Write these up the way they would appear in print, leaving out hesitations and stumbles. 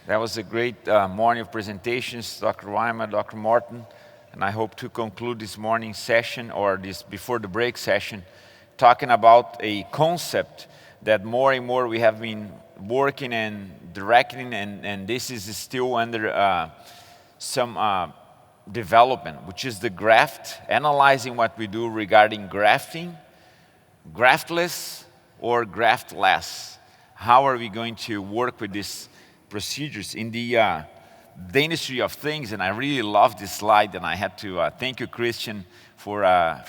That was a great morning of presentations, Dr. Wyman, Dr. Morton, and I hope to conclude this morning session or this before the break session talking about a concept that more and more we have been working and directing, and this is still under some development, which is the graft, analyzing what we do regarding grafting, graftless or graftless. How are we going to work with these procedures in the dentistry of things? And I really love this slide, and I had to thank you, Christian, for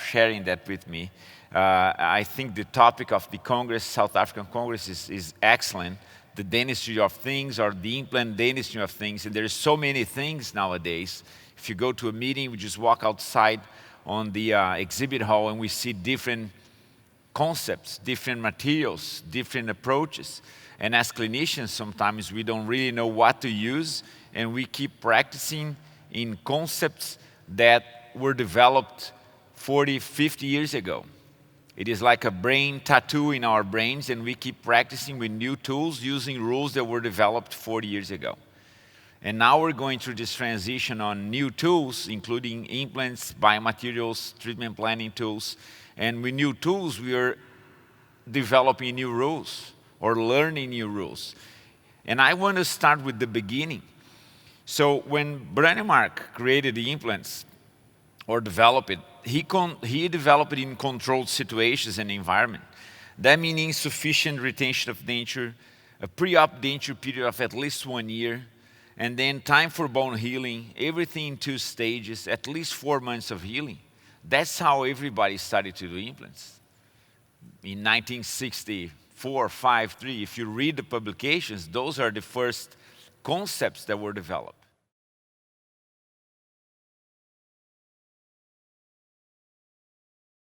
sharing that with me. I think the topic of the Congress, South African Congress, is excellent. The dentistry of things, or the implant dentistry of things, and there's so many things nowadays. If you go to a meeting, we just walk outside on the exhibit hall, and we see different concepts, different materials, different approaches. And as clinicians, sometimes we don't really know what to use, and we keep practicing in concepts that were developed 40, 50 years ago. It is like a brain tattoo in our brains, and we keep practicing with new tools using rules that were developed 40 years ago. And now we're going through this transition on new tools, including implants, biomaterials, treatment planning tools. And with new tools, we are developing new rules or learning new rules. And I want to start with the beginning. So when Brånemark created the implants or developed it, he developed it in controlled situations and environment. That meaning sufficient retention of denture, a pre-op denture period of at least 1 year, and then time for bone healing, everything in 2 stages, at least 4 months of healing. That's how everybody started to do implants. In 1964, 5, 3, if you read the publications, those are the first concepts that were developed.